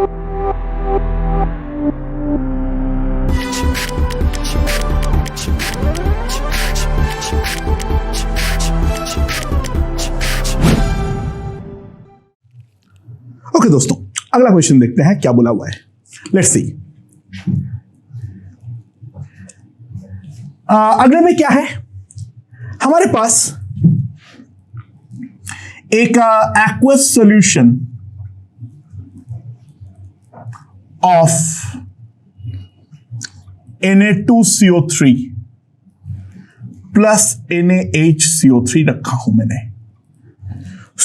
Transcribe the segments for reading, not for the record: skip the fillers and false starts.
Okay दोस्तों, अगला question देखते हैं क्या बोला हुआ है। Let's see. अगले में क्या है, हमारे पास एक aqueous solution of Na2CO3 plus NaHCO3 रखा हूं मैंने।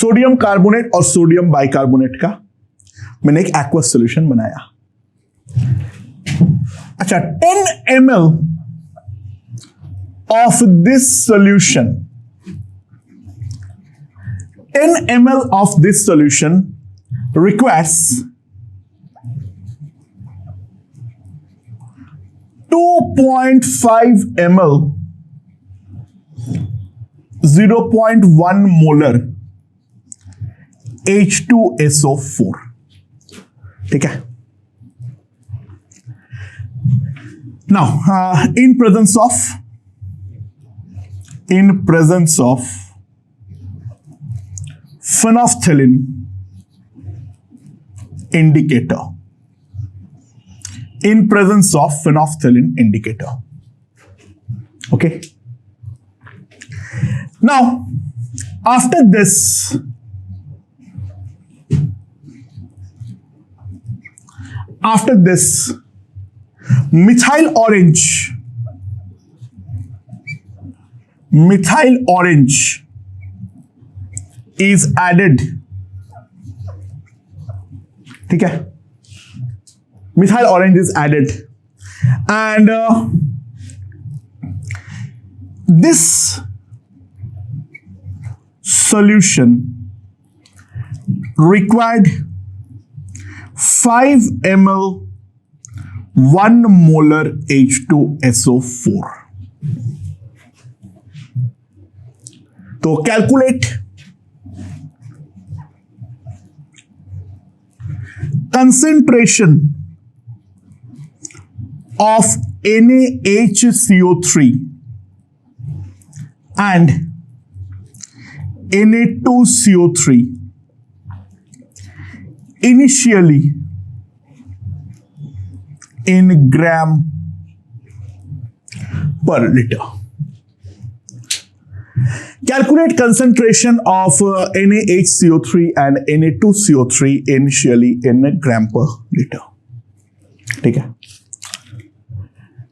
सोडियम कार्बोनेट और सोडियम बाइकार्बोनेट का मैंने एक एक्वस सॉल्यूशन बनाया। अच्छा, 10 ml of this solution, 10 ml of this solution requires 2.5 ml 0.1 molar H2SO4। ठीक है। Now, in presence of phenolphthalein indicator, in presence of phenolphthalein indicator. Okay. Now, after this, methyl orange is added। ठीक है, methyl orange is added, and this solution required 5 ml 1 molar H2SO4। तो calculate concentration of NaHCO3 and Na2CO3 initially in gram per liter। Calculate concentration of NaHCO3 and Na2CO3 initially in gram per liter। ठीक है।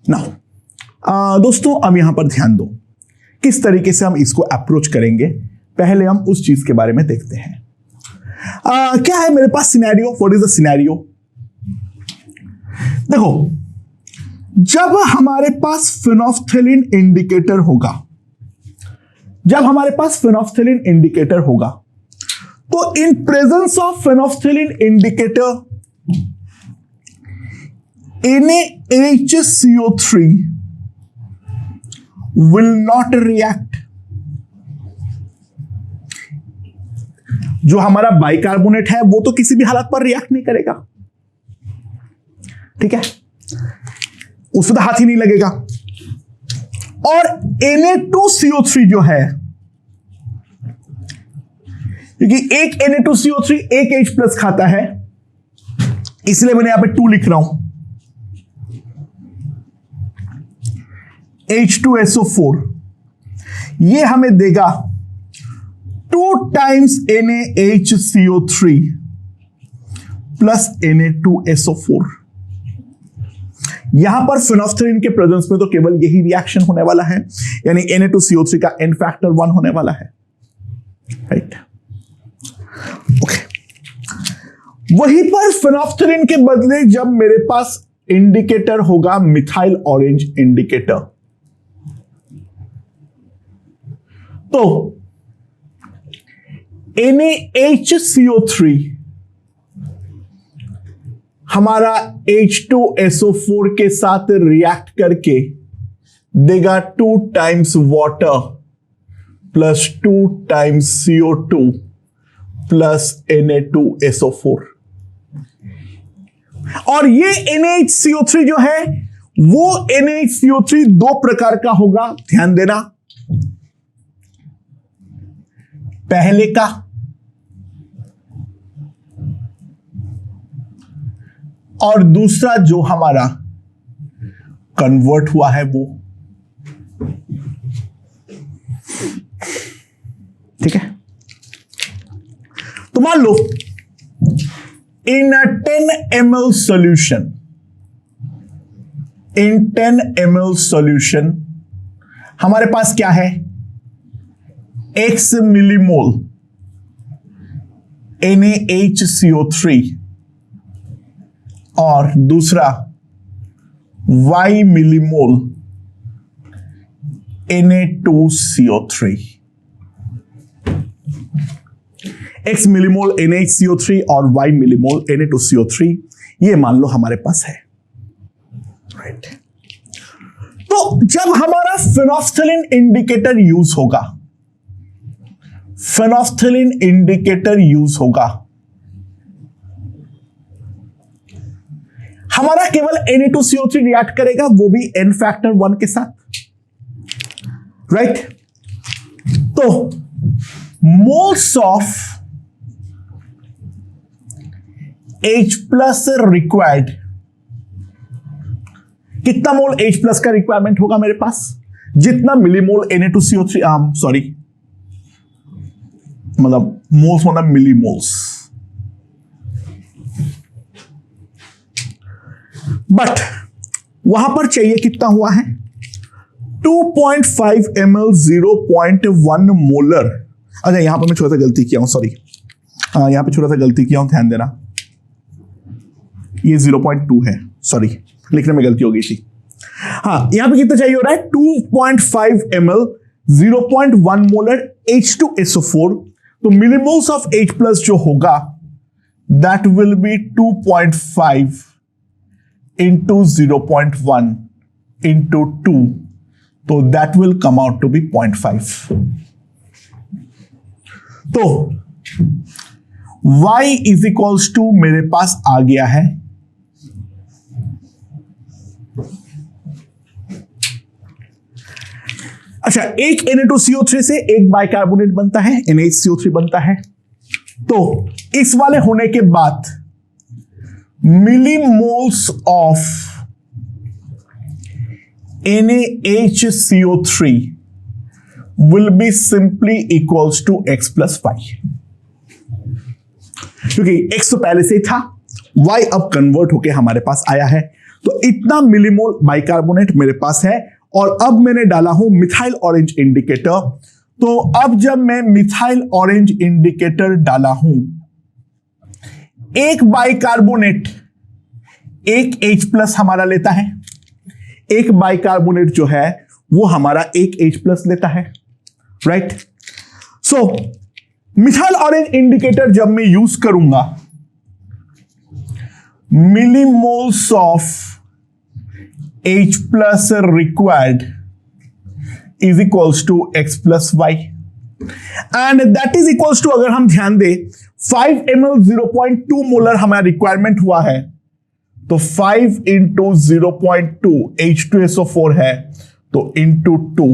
Now दोस्तों, अब यहां पर ध्यान दो किस तरीके से हम इसको अप्रोच करेंगे। पहले हम उस चीज के बारे में देखते हैं। क्या है मेरे पास scenario? What is the scenario? देखो, जब हमारे पास फेनोल्फथेलिन इंडिकेटर होगा, तो in presence of phenolphthalein indicator NaHCO3 will not react। जो हमारा बाइकार्बोनेट है वो तो किसी भी हालत पर रिएक्ट नहीं करेगा। ठीक है, उसमें तो हाथ ही नहीं लगेगा। और Na2CO3 जो है, क्योंकि एक Na2CO3 एक H प्लस खाता है, इसलिए मैंने यहां पे 2 लिख रहा हूं। H2SO4 ये हमें देगा 2 times NaHCO3 प्लस Na2SO4। यहां पर फेनोल्फथेलिन के प्रेजेंस में तो केवल यही रिएक्शन होने वाला है, यानी Na2CO3 का n फैक्टर 1 होने वाला है। Right, okay. वहीं पर फेनोल्फथेलिन के बदले जब मेरे पास इंडिकेटर होगा मिथाइल ऑरेंज इंडिकेटर, तो NaHCO3 हमारा H2SO4 के साथ रिएक्ट करके देगा 2 times water plus 2 times CO2 plus Na2SO4। और ये NaHCO3 जो है वो NaHCO3 दो प्रकार का होगा, ध्यान देना। पहले का और दूसरा जो हमारा कन्वर्ट हुआ है वो, ठीक है। तो मान लो इन 10 ml सॉल्यूशन, इन 10 ml सॉल्यूशन हमारे पास क्या है, x मिलीमोल NaHCO3 और दूसरा y millimole Na2CO3। x millimole NaHCO3 और y मिलीमोल Na2CO3 ये मान लो हमारे पास है, राइट। तो जब हमारा फेनोल्फथालीन इंडिकेटर यूज होगा, फेनोल्फथालीन इंडिकेटर यूज होगा, हमारा केवल Na2CO3 रिएक्ट करेगा, वो भी N फैक्टर 1 के साथ, राइट। तो moles of H plus required, कितना मोल H प्लस का रिक्वायरमेंट होगा मेरे पास, जितना मिलीमोल Na2CO3, सॉरी मतलब मोल्स मतलब मिलीमोल्स, बट वहां पर चाहिए कितना हुआ है, 2.5 ml 0.1 मोलर। अच्छा यहां पर मैं छोटा सा गलती किया हूं, सॉरी, यहां पे छोटा सा गलती किया हूं, ध्यान देना, ये 0.2 है, सॉरी लिखने में गलती हो गई थी। हाँ यहां पे कितना चाहिए हो रहा है, 2.5 ml 0.1 मोलर H2SO4। तो मिलीमोल्स ऑफ H प्लस जो होगा that will B 2.5 into 0.1 into 2, तो that will come out to be 0.5। तो y is equals to मेरे पास आ गया है अच्छा, एक Na2CO3 से एक बाइकार्बोनेट बनता है, NaHCO3 बनता है। तो इस वाले होने के बाद millimoles of NaHCO3 will be simply equals to x plus y, क्योंकि x तो पहले से ही था, y अब कन्वर्ट होके हमारे पास आया है। तो इतना मिलीमोल बाइकार्बोनेट मेरे पास है, और अब मैंने डाला हूं मिथाइल ऑरेंज इंडिकेटर। तो अब जब मैं मिथाइल ऑरेंज इंडिकेटर डाला हूं, एक बाइकार्बोनेट एक H प्लस हमारा लेता है, एक बाइकार्बोनेट जो है वो हमारा एक H प्लस लेता है, right. So methyl orange indicator जब मैं यूज करूंगा, millimoles of H plus required is equals to x plus y, and that is equals to, अगर हम ध्यान दें, 5 ml 0.2 मोलर हमारा रिक्वायरमेंट हुआ है, तो 5 इंटू 0.2 H2SO4 है, तो इंटू 2,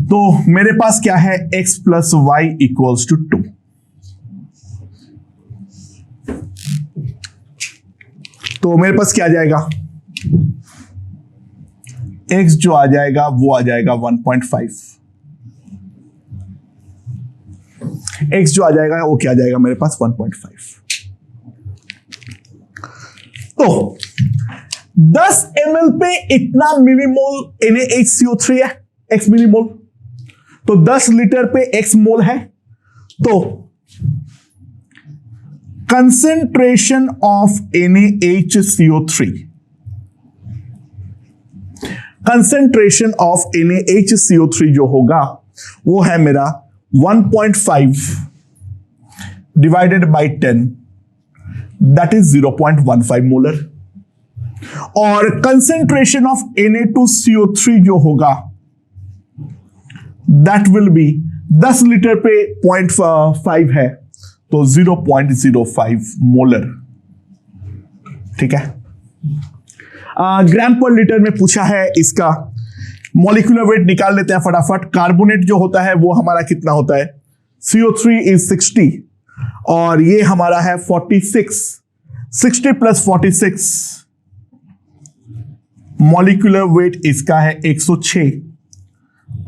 तो मेरे पास क्या है, x plus y equals to 2। तो मेरे पास क्या आ जाएगा, x जो आ जाएगा वो आ जाएगा 1.5, x जो आ जाएगा वो क्या आ जाएगा मेरे पास 1.5। तो 10 ml पे इतना मिलीमोल NaHCO3 है, x मिलीमोल, तो 10 लीटर पे x मोल है। तो concentration of NaHCO3, concentration of NaHCO3 जो होगा वो है मेरा 1.5 divided by 10, that is 0.15 molar. और कंसेंट्रेशन ऑफ Na2CO3 जो होगा दैट विल बी 10 लीटर पे 0.5 है, तो 0.05 मोलर। ठीक है, ग्राम पर लीटर में पूछा है, इसका मॉलिक्यूलर वेट निकाल लेते हैं फटाफट। कार्बोनेट जो होता है वो हमारा कितना होता है, CO3 is 60 और ये हमारा है 46, 60 + 46, मॉलिक्यूलर वेट इसका है 106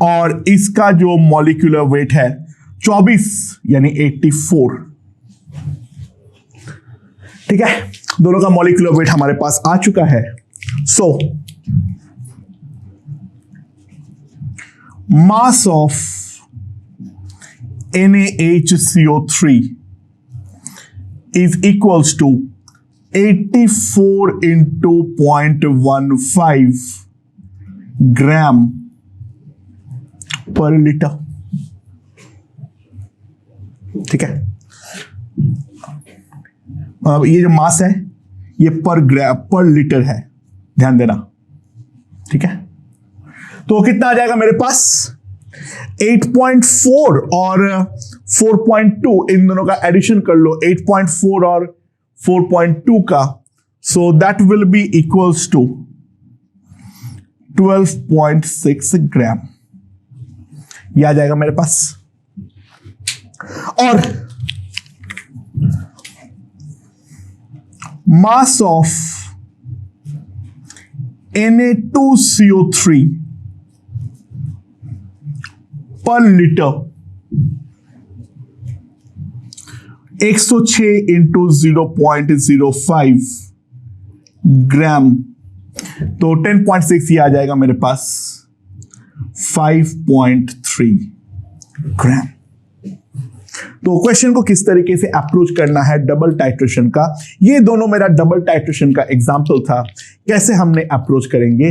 और इसका जो मॉलिक्यूलर वेट है 24 यानी 84। ठीक है, दोनों का मॉलिक्यूलर वेट हमारे पास आ चुका है। So mass of NaHCO3 is equals to 84 into 0.15 gram per litre. ठीक है, अब ये जो मास है ये पर ग्राम पर लीटर है, ध्यान देना। ठीक है, तो कितना आ जाएगा मेरे पास, 8.4 और 4.2, इन दोनों का एडिशन कर लो, 8.4 और 4.2 का, so that will be equals to 12.6 gram. यह आ जाएगा मेरे पास। और मास ऑफ Na2CO3 पर लीटर 106 इंटू 0.05 ग्राम, तो 10.6 ये आ जाएगा मेरे पास 5.3 ग्राम। तो क्वेश्चन को किस तरीके से अप्रोच करना है डबल टाइट्रेशन का, ये दोनों मेरा डबल टाइट्रेशन का एग्जाम्पल था। कैसे हमने अप्रोच करेंगे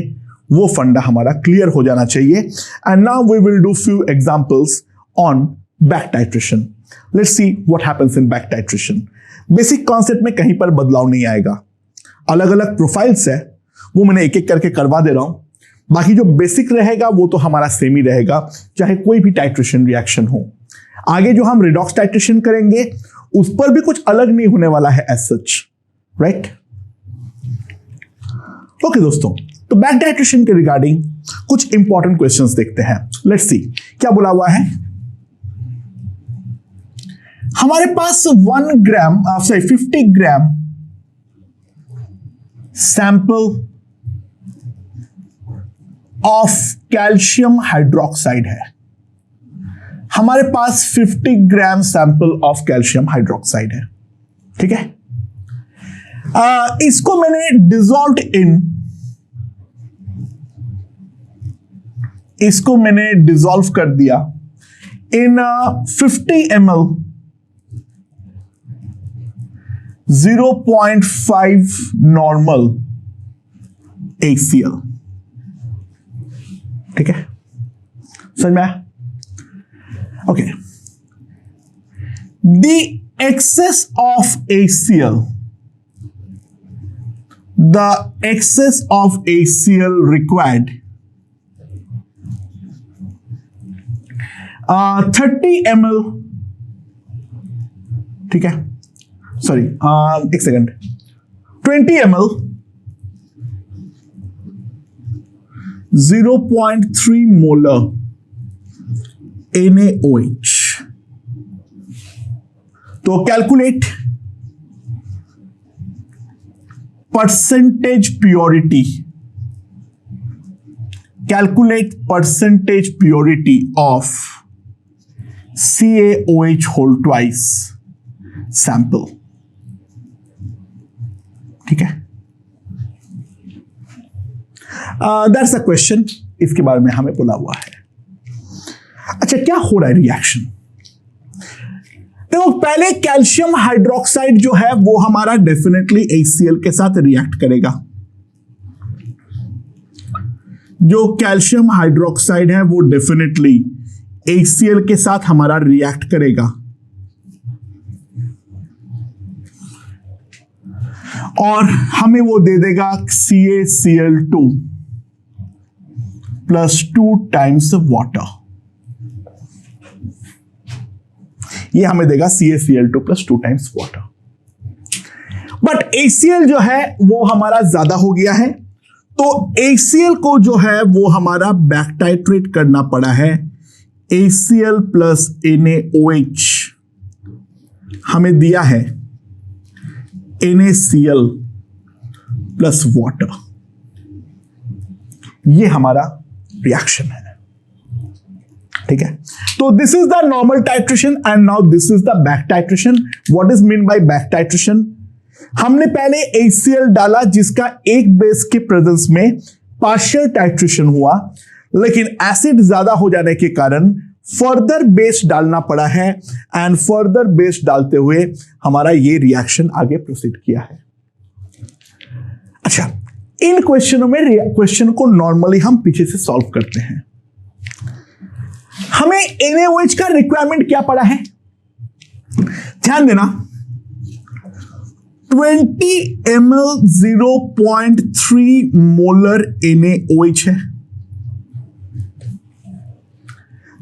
वो फंडा हमारा क्लियर हो जाना चाहिए। And now we will do few examples on back titration. Let's see what happens in back titration. Basic concept में कहीं पर बदलाव नहीं आएगा, अलग अलग प्रोफाइल्स है वो मैंने एक एक करके करवा दे रहा हूं। बाकी जो बेसिक रहेगा वो तो हमारा सेम ही रहेगा, चाहे कोई भी टाइट्रेशन रिएक्शन हो। आगे जो हम रिडॉक्स टाइट्रेशन करेंगे उस पर भी कुछ अलग नहीं होने वाला है एज सच, राइट? ओके दोस्तों, तो बैक टाइट्रेशन के रिगार्डिंग कुछ इंपॉर्टेंट क्वेश्चंस देखते हैं। लेट्स सी क्या बोला हुआ है। हमारे पास 1 ग्राम 50 gram sample of calcium hydroxide है। हमारे पास 50 gram sample of calcium hydroxide है। ठीक है, इसको मैंने डिसॉल्व्ड इन, इसको मैंने डिसॉल्व कर दिया इन 50 ml 0.5 नॉर्मल HCl। ठीक है, समझ में आया? Okay. The excess of HCl, the excess of HCl required 30 ml, ठीक है, सॉरी एक सेकंड, 20 ml 0.3 मोलर NaOH। तो calculate percentage purity, calculate percentage purity of CaOH whole twice sample. ठीक है, दैट्स अ क्वेश्चन, इसके बारे में हमें बोला हुआ है। अच्छा, क्या हो रहा है रिएक्शन? देखो, पहले कैल्शियम हाइड्रोक्साइड जो है वो हमारा डेफिनेटली HCl के साथ रिएक्ट करेगा। जो कैल्शियम हाइड्रोक्साइड है वो डेफिनेटली HCl के साथ हमारा रिएक्ट करेगा और हमें वो दे देगा CaCl2 + 2 times वाटर। ये हमें देगा CaCl2 plus 2 times water. But ACl जो है वो हमारा ज्यादा हो गया है, तो ACl को जो है वो हमारा बैक टाइट्रेट करना पड़ा है। ACl प्लस NaOH हमें दिया है NaCl प्लस वाटर। ये हमारा रिएक्शन है, ठीक है। तो this is the normal titration and now this is the back titration. What is mean buy back titration? हमने पहले ACl डाला जिसका एक बेस के प्रेजेंस में पार्शियल टाइट्रेशन हुआ, लेकिन एसिड ज्यादा हो जाने के कारण फर्दर बेस डालना पड़ा है एंड फर्दर बेस डालते हुए हमारा ये रिएक्शन आगे प्रोसीड किया है। अच्छा, इन क्वेश्चनों में क्वेश्चन को नॉर्मली हम पीछे से सॉल्व करते हैं। हमें NaOH का रिक्वायरमेंट क्या पड़ा है? ध्यान देना, 20 ml 0.3 मोलर NaOH है।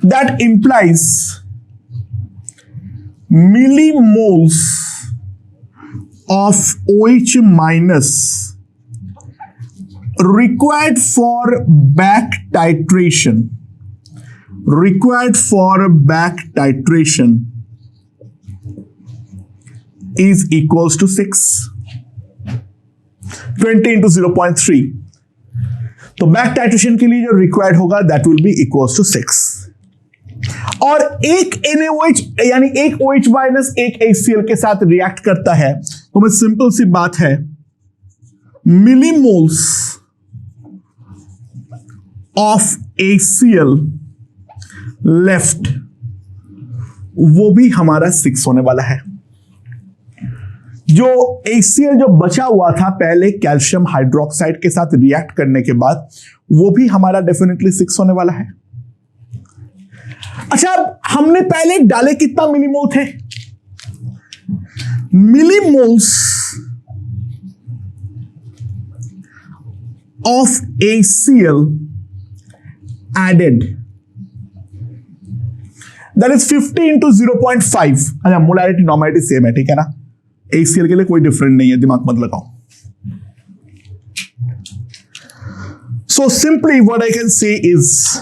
That implies millimoles of OH minus required for back titration is equals to 6. 20 into 0.3, तो बैक टाइट्रेशन के लिए जो रिक्वायर्ड होगा that will be equals to 6। और एक NaOH यानी एक OH माइनस एक ACl के साथ रिएक्ट करता है, तो मैं सिंपल सी बात है, मिलीमोल्स ऑफ ACl लेफ्ट वो भी हमारा 6 होने वाला है। जो ACl जो बचा हुआ था पहले कैल्शियम हाइड्रोक्साइड के साथ रिएक्ट करने के बाद, वो भी हमारा डेफिनेटली 6 होने वाला है। अच्छा, हमने पहले डाले कितना मिलीमोल थे? Millimoles of ACl added, that is 50 into 0.5। अच्छा, मोलारिटी नॉर्मलिटी सेम है, ठीक है ना, ACl के लिए कोई डिफरेंट नहीं है, दिमाग मत लगाओ। So simply what I can say is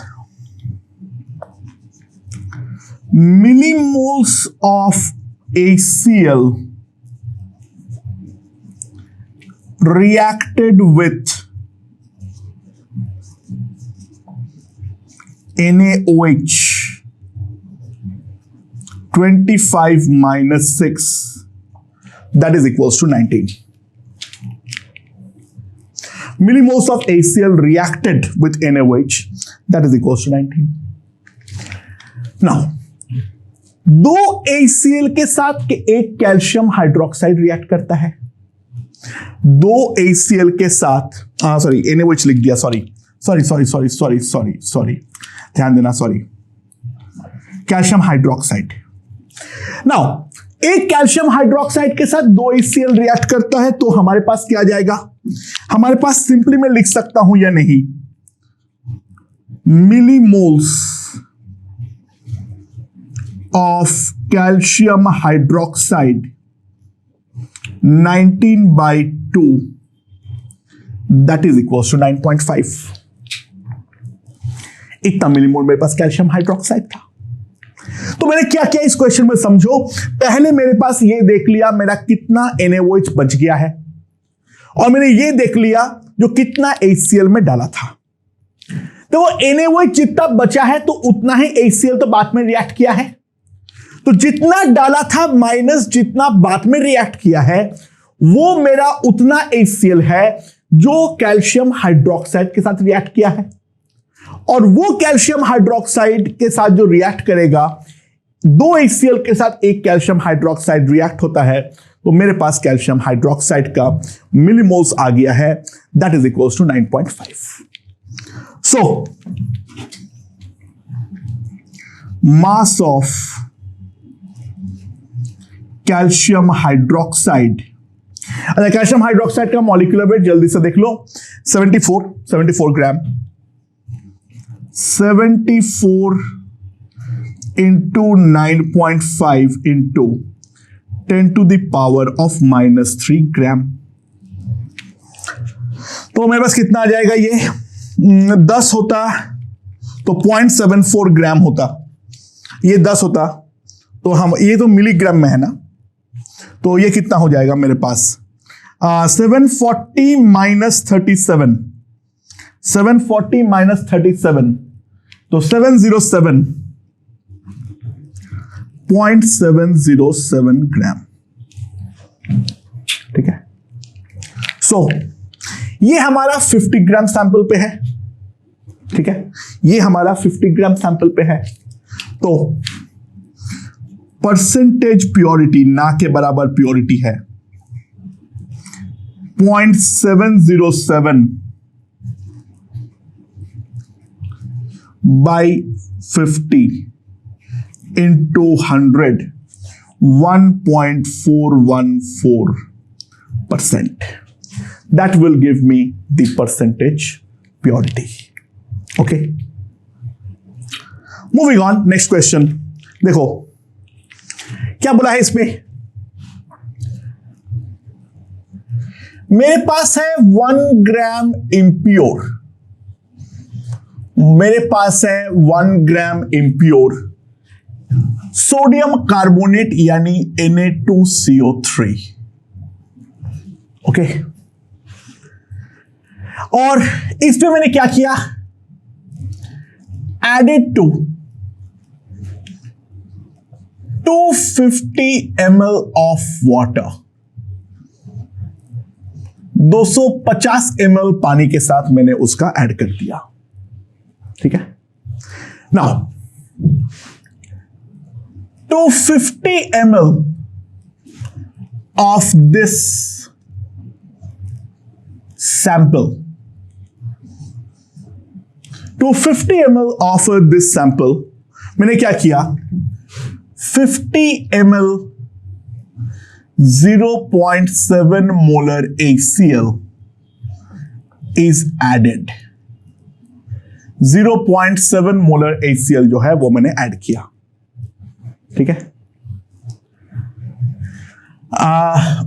millimoles of ACl reacted with NaOH 25 minus 6, that is equals to 19. Millimoles of ACl reacted with NaOH, that is equals to 19. Now, दो ACl के साथ एक calcium hydroxide react करता है। दो ACl के साथ sorry NaOH लिख दिया, सॉरी ध्यान देना, सॉरी कैल्शियम हाइड्रोक्साइड। नाउ एक कैल्शियम हाइड्रोक्साइड के साथ दो ACl रिएक्ट करता है, तो हमारे पास क्या आ जाएगा? हमारे पास सिंपली मैं लिख सकता हूं या नहीं, millimoles of calcium hydroxide 19/2, that is equals to 9.5। इतना मिलीमोल मेरे पास कैल्शियम हाइड्रोक्साइड था। तो मैंने क्या किया इस क्वेश्चन में, समझो। पहले मेरे पास ये देख लिया मेरा कितना NaOH बच गया है, और मैंने ये देख लिया जो कितना ACl में डाला था। तो वो NaOH जितना बचा है तो उतना ही ACl तो बाद में रिएक्ट किया है, तो जितना डाला था माइनस जितना बाद में रिएक्ट किया है, वो मेरा उतना ACl है जो कैल्शियम हाइड्रोक्साइड के साथ रिएक्ट किया है। और वो कैल्शियम हाइड्रोक्साइड के साथ जो रिएक्ट करेगा, दो ACl के साथ एक कैल्शियम हाइड्रोक्साइड रिएक्ट होता है, तो मेरे पास कैल्शियम हाइड्रोक्साइड का मिलीमोल्स आ गया है, that is equals to 9.5। So mass of calcium hydroxide, अच्छा कैल्शियम हाइड्रोक्साइड का मॉलिक्यूलर वेट जल्दी से देख लो, 74 ग्राम। 74 इंटू 9.5 इंटू 10⁻³ ग्राम। तो मेरे पास कितना आ जाएगा, ये 10 होता तो 0.74 ग्राम होता, ये 10 होता तो हम, ये तो मिलीग्राम में है ना, तो ये कितना हो जाएगा मेरे पास 740 माइनस 37, 740 माइनस 37 तो 707.707 ग्राम। ठीक है, सो ये हमारा 50 ग्राम सैंपल पे है। ठीक है, ये हमारा 50 ग्राम सैंपल पे है। तो परसेंटेज प्योरिटी ना के बराबर प्योरिटी है 0.707 by 50 into 100, 1.414%. That will give me the percentage purity. Okay. Moving on, next question. देखो क्या बोला है इसमें, मेरे पास है 1 ग्राम इम्प्योर, मेरे पास है 1 ग्राम इम्प्योर सोडियम कार्बोनेट यानी Na2CO3। ओके, और इस पे मैंने क्या किया, added to 250 ml of water, 250 ml पानी के साथ मैंने उसका ऐड कर दिया। ठीक है, now 250 ml of this sample, 250 ml of this sample, मैंने क्या किया, 50 ml 0.7 molar HCl is added, 0.7 molar HCl जो है वो मैंने ऐड किया। ठीक है,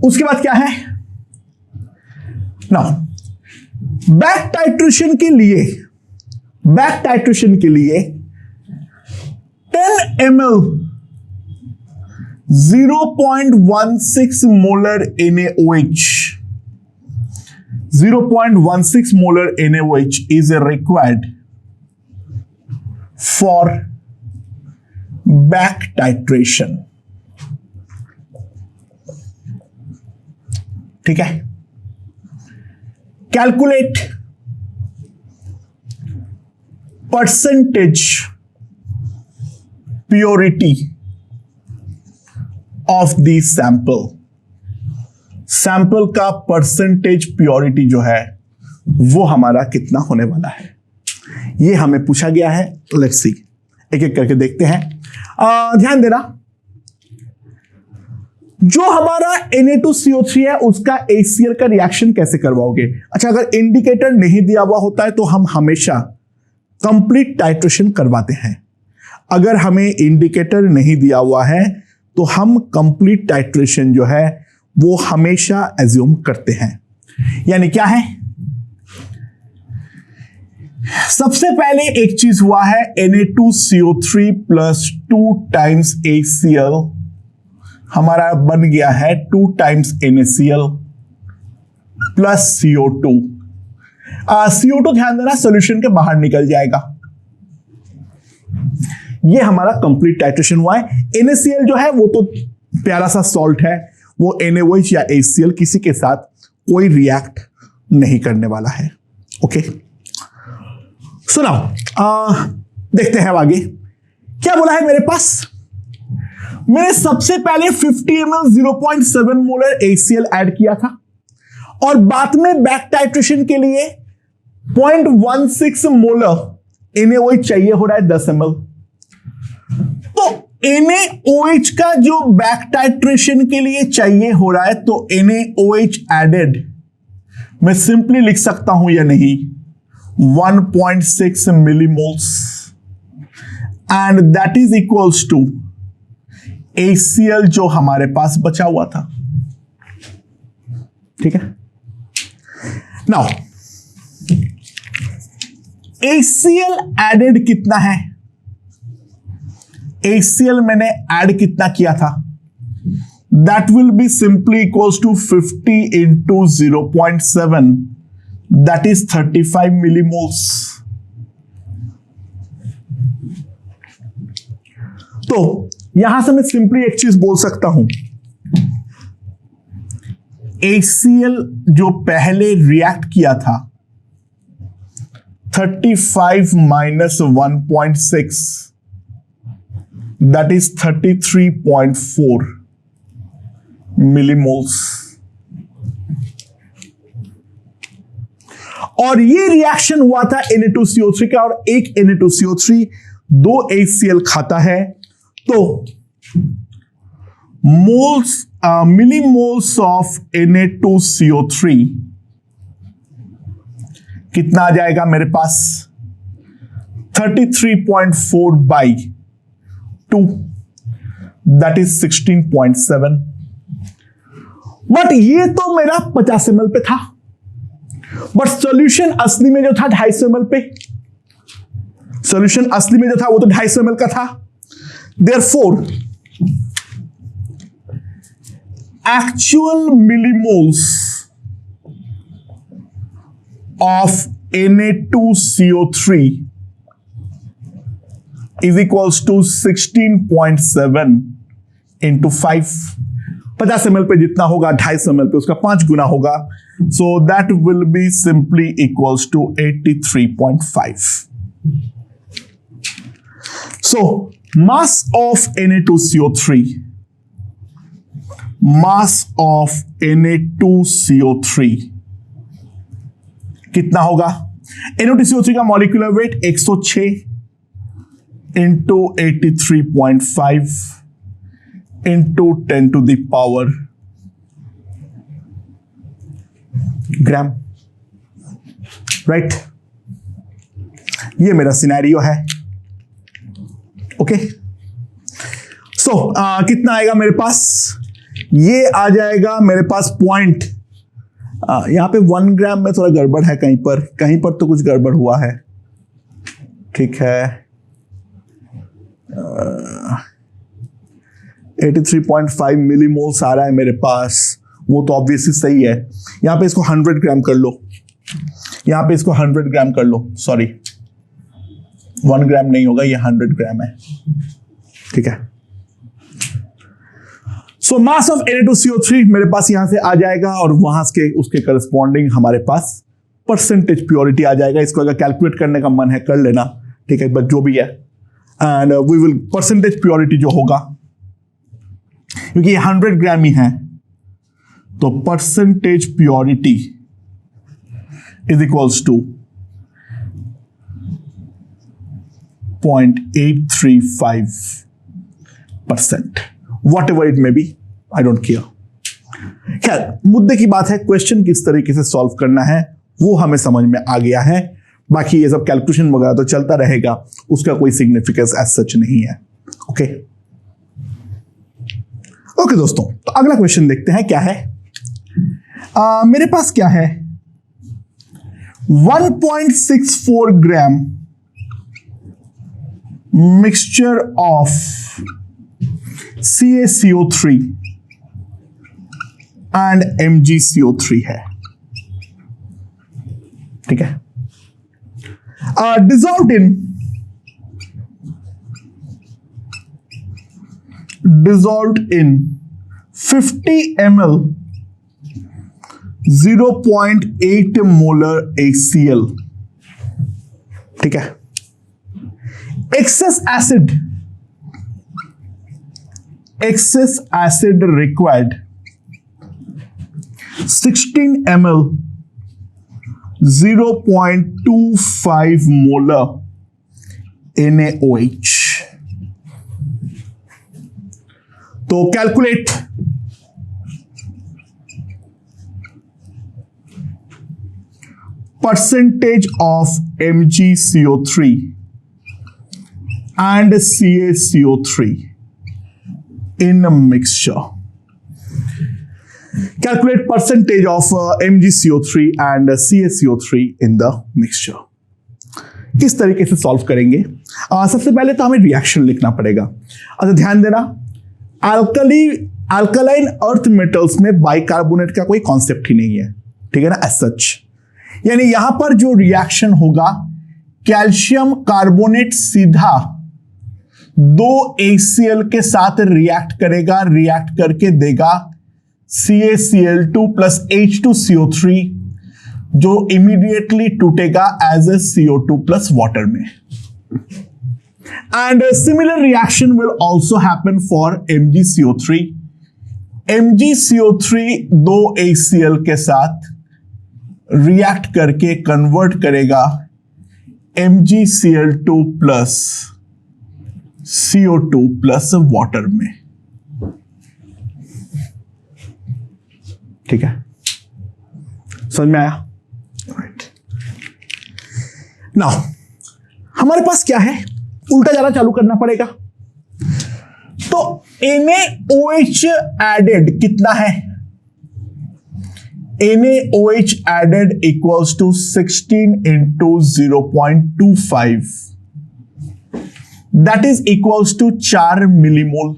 उसके बाद क्या है, नाउ बैक टाइट्रेशन के लिए, बैक टाइट्रेशन के लिए 10 ml 0.16 molar NaOH, 0.16 molar NaOH is required for back titration। ठीक है, calculate percentage purity of the sample, sample का परसेंटेज प्योरिटी जो है वो हमारा कितना होने वाला है, ये हमें पूछा गया है। लेट्स सी, एक एक करके देखते हैं। ध्यान देना, जो हमारा Na2CO3 है उसका HCl का रिएक्शन कैसे करवाओगे। अच्छा, अगर इंडिकेटर नहीं दिया हुआ होता है तो हम हमेशा कंप्लीट टाइट्रेशन करवाते हैं, अगर हमें इंडिकेटर नहीं दिया हुआ है तो हम कंप्लीट टाइट्रेशन जो है वो हमेशा एज्यूम करते हैं। यानी क्या है, सबसे पहले एक चीज हुआ है Na2CO3 प्लस 2 टाइम्स HCl, हमारा बन गया है 2 times NaCl plus CO2। CO2 ध्यान देना सॉल्यूशन के बाहर निकल जाएगा। ये हमारा कंप्लीट टाइट्रेशन हुआ है। NaCl जो है वो तो प्यारा सा सॉल्ट है, वो NaOH या HCl किसी के साथ कोई रिएक्ट नहीं करने वाला है। ओके, सुनाओ, देखते हैं आगे क्या बोला है मेरे पास। मैंने सबसे पहले 50 ml 0.7 मोलर HCl ऐड किया था और बाद में बैक टाइट्रेशन के लिए 0.16 मोलर NaOH चाहिए हो रहा है 10 ml। तो NaOH का जो बैक टाइट्रेशन के लिए चाहिए हो रहा है तो NaOH एडेड मैं सिंपली लिख सकता हूं या नहीं, 1.6 millimoles and that is equals to ACl जो हमारे पास बचा हुआ था। ठीक है, नाउ ACl एडेड कितना है? ACl मैंने ऐड कितना किया था? That will be simply equals to 50 into 0.7, that is 35 millimoles. तो यहां से मैं सिंपली एक चीज बोल सकता हूं, ACl जो पहले रिएक्ट किया था 35 माइनस 1.6, दैट इज 33.4 मिलीमोल्स। और ये रिएक्शन हुआ था Na2CO3 का, और एक Na2CO3 दो ACl खाता है, तो मोल्स मिलीमोल्स ऑफ Na2CO3 कितना आ जाएगा मेरे पास? 33.4 बाई 2, दैट इज 16.7। बट ये तो मेरा 50 ml पे था, बट सॉल्यूशन असली में जो था 250 ml पे, सॉल्यूशन असली में जो था वो तो 250 ml का था। Therefore, actual millimoles of Na2CO3 is equals to 16.7 into 5। 50 ml पे जितना होगा 250 ml पे उसका 5 गुना होगा, so that will be simply equals to 83.5। So mass of Na2CO3, mass of Na2CO3 कितना होगा? Na2CO3 का molecular wait 106 into 83.5 into 10 to the power gram, right? ये मेरा सिनेरियो है। ओके, सो कितना आएगा मेरे पास? ये आ जाएगा मेरे पास पॉइंट, यहां पे 1 ग्राम में थोड़ा गड़बड़ है, कहीं पर तो कुछ गड़बड़ हुआ है। ठीक है, 83.5 मिलीमोल्स आ रहा है मेरे पास, वो तो ऑब्वियसली सही है। यहां पे इसको 100 ग्राम कर लो, यहां पे इसको 100 ग्राम कर लो, सॉरी 1 ग्राम नहीं होगा, ये 100 ग्राम है। ठीक है, सो मास ऑफ Na2CO3 मेरे पास यहां से आ जाएगा, और वहां के उसके करस्पॉन्डिंग हमारे पास परसेंटेज प्योरिटी आ जाएगा। इसको अगर कैलकुलेट करने का मन है कर लेना, ठीक है, बट जो भी है, and we will percentage purity जो होगा, क्योंकि ये 100 ग्राम ही है, तो percentage purity is equals to 0.835%, whatever it may be, I don't care. खैर, मुद्दे की बात है, क्वेश्चन किस तरीके से सॉल्व करना है वो हमें समझ में आ गया है। बाकी ये सब कैलकुलेशन वगैरह तो चलता रहेगा, उसका कोई सिग्निफिकेंस एज सच नहीं है। ओके ओके दोस्तों, तो अगला क्वेश्चन देखते हैं क्या है। मेरे पास क्या है, 1.64 ग्राम mixture of CaCO3 and MgCO3 है। ठीक है, dissolved in 50 ml 0.8 molar ACl। ठीक है, excess acid required 16 ml 0.25 molar NaOH। तो calculate, percentage of MgCO3 and CaCO3 in a mixture. Calculate percentage of MgCO3 and CaCO3 in the mixture. किस तरीके से solve करेंगे? सबसे पहले तो हमें रिएक्शन लिखना पड़ेगा. अच्छा ध्यान देना, अल्कलाइन अर्थ मेटल्स में बाइकार्बोनेट का कोई कॉन्सेप्ट ही नहीं है, ठीक है ना, एज सच. यानी यहां पर जो रिएक्शन होगा, कैल्शियम कार्बोनेट सीधा 2 HCl के साथ रिएक्ट करेगा, रिएक्ट करके देगा CaCl2 प्लस H2CO3, जो इमीडिएटली टूटेगा as a CO2 plus water में. And similar reaction will also happen for MgCO3. MgCO3 2 HCl के साथ रिएक्ट करके कन्वर्ट करेगा MgCl2 plus CO2 plus water में. ठीक है, समझ में आया? राइट. नाउ हमारे पास क्या है, उल्टा जाना चालू करना पड़ेगा. तो NaOH एडेड कितना है? NaOH added equals to 16 into 0.25, that is equals to 4 millimole.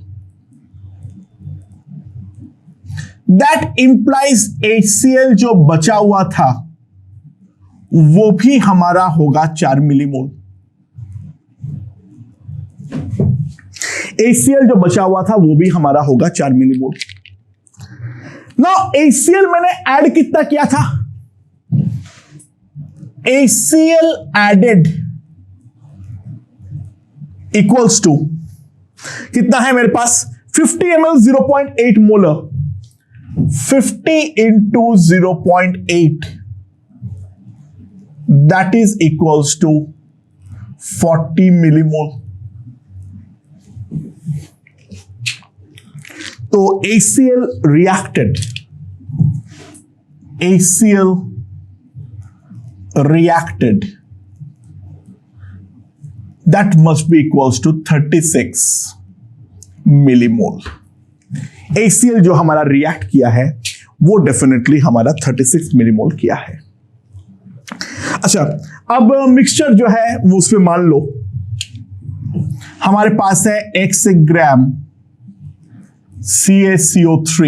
That implies HCl जो बचा हुआ था वो भी हमारा होगा 4 मिलीमोल. HCl जो बचा हुआ था वो भी हमारा होगा 4 मिलीमोल. नाउ HCl मैंने ऐड कितना किया था? HCl एडेड इक्वल्स टू कितना है मेरे पास? 50 ml 0.8 molar. 50 into 0.8, that is equals to 40 millimole. तो HCl reacted, that must be equals to 36 millimole. HCl जो हमारा रिएक्ट किया है वो डेफिनेटली हमारा 36 मिलीमोल किया है. अच्छा, अब मिक्सचर जो है वो उसमें मान लो हमारे पास है x ग्राम CaCO3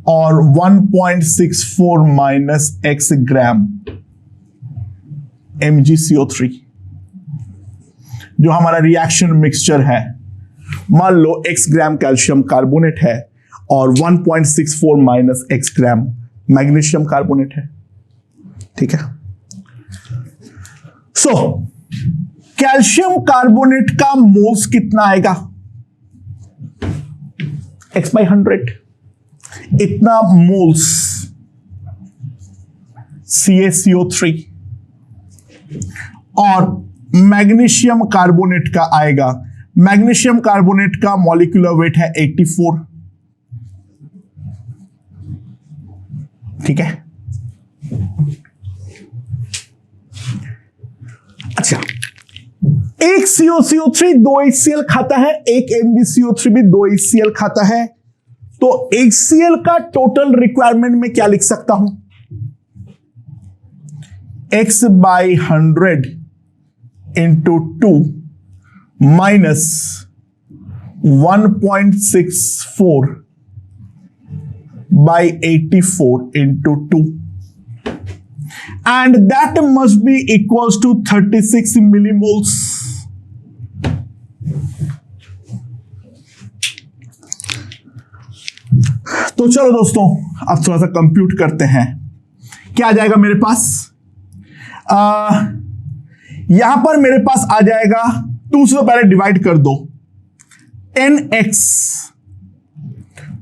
और 1.64 माइनस x ग्राम MgCO3. जो हमारा रिएक्शन मिक्सचर है, मान लो x ग्राम कैल्शियम कार्बोनेट है और 1.64 माइनस x ग्राम मैग्नीशियम कार्बोनेट है. ठीक है. सो कैल्शियम कार्बोनेट का मोल्स कितना आएगा? x/100 इतना मोल्स CaCO3. और मैग्नीशियम कार्बोनेट का आएगा, मैग्नीशियम कार्बोनेट का मॉलिक्यूलर वेट है 84. ठीक है. अच्छा, एक CaCO3 2 HCl खाता है, एक MgCO3 भी 2 HCl खाता है. तो HCl का टोटल रिक्वायरमेंट में क्या लिख सकता हूं? x/100 into 2 minus 1.64 by 84 into 2, and that must be equals to 36 millimoles. तो चलो दोस्तों, अब थोड़ा सा कंप्यूट करते हैं. क्या आ जाएगा मेरे पास? यहां पर मेरे पास आ जाएगा 2 से पहले डिवाइड कर दो, 10x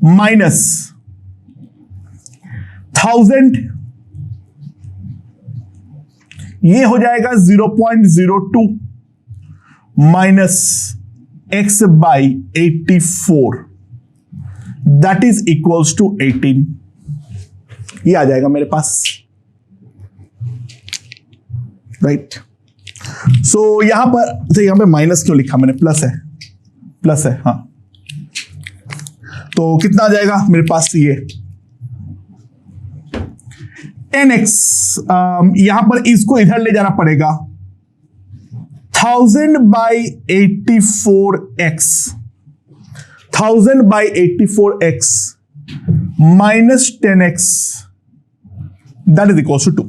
माइनस 1000, ये हो जाएगा 0.02 minus x by 84, that is equals to 18. ये आ जाएगा मेरे पास, राइट. सो यहां पर माइनस क्यों लिखा मैंने, प्लस है हाँ। तो कितना आ जाएगा मेरे पास ये 10x, यहां पर इसको इधर ले जाना पड़ेगा 1000/84x, 1000/84x minus 10x, that is equals to 2,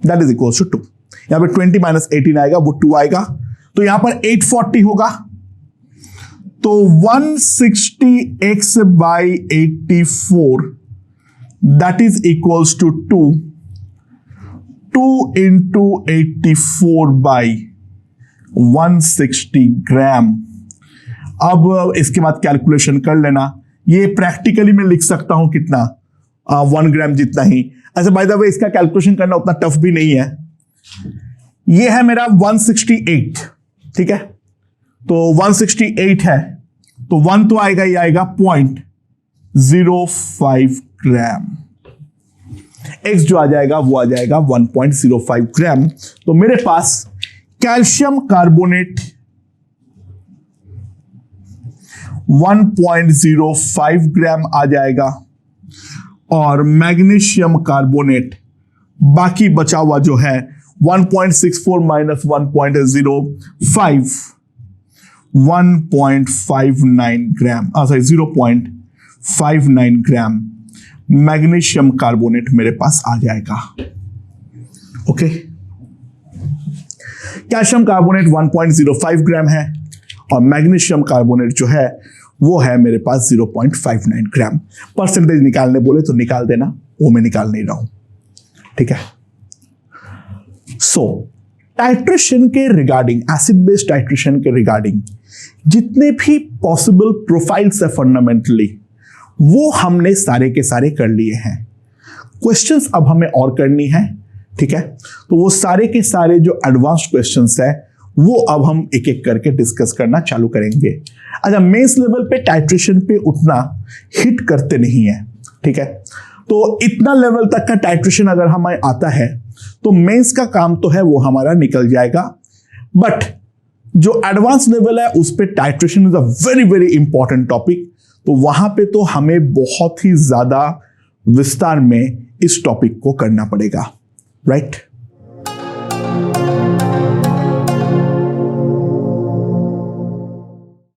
that is equals to 2। यहां पे 20 माइनस 18 आएगा, वो 2 आएगा, तो यहां पर 840 होगा, तो 160x/84 that is equals to 2 into 84/160 ग्राम। अब इसके बाद कैलकुलेशन कर लेना, ये प्रैक्टिकली मैं लिख सकता हूं कितना, 1 ग्राम जितना ही। अच्छा बाय द वे इसका कैलकुलेशन करना उतना टफ भी नहीं है, ये है मेरा 168, ठीक है, तो 168 है, तो 1 तो आएगा, ये आएगा 0.05 ग्राम, x जो आ जाएगा वो आ जाएगा 1.05 ग्राम। तो मेरे पास कैल्शियम कार्बोनेट 1.05 ग्राम आ जाएगा, और मैग्नीशियम कार्बोनेट बाकी बचा हुआ जो है 1.64 माइनस 1.05, 1.59 ग्राम, सॉरी 0.59 ग्राम मैग्नीशियम कार्बोनेट मेरे पास आ जाएगा। ओके, कैल्शियम कार्बोनेट 1.05 ग्राम है, और मैग्नीशियम कार्बोनेट जो है वो है मेरे पास 0.59 ग्राम। परसेंटेज निकालने बोले तो निकाल देना, वो मैं निकाल नहीं रहा हूं, ठीक है। सो टाइट्रेशन के रिगार्डिंग, एसिड बेस्ड टाइट्रेशन के रिगार्डिंग जितने भी पॉसिबल प्रोफाइल्स है फंडामेंटली, वो हमने सारे के सारे कर लिए हैं। क्वेश्चंस अब हमें और करनी है, ठीक है, तो वो सारे के सारे जो एडवांस्ड क्वेश्चंस है वो अब हम एक एक करके डिस्कस करना चालू करेंगे। अच्छा, मेंस लेवल पे टाइट्रेशन पे उतना हिट करते नहीं है, ठीक है, तो इतना लेवल तक का टाइट्रेशन अगर हमें आता है तो मेंस का काम तो है वो हमारा निकल जाएगा। बट जो एडवांस लेवल है उस पे titration is a very very important topic, तो वहां पे तो हमें बहुत ही ज्यादा विस्तार में इस टॉपिक को करना पड़ेगा, राइट।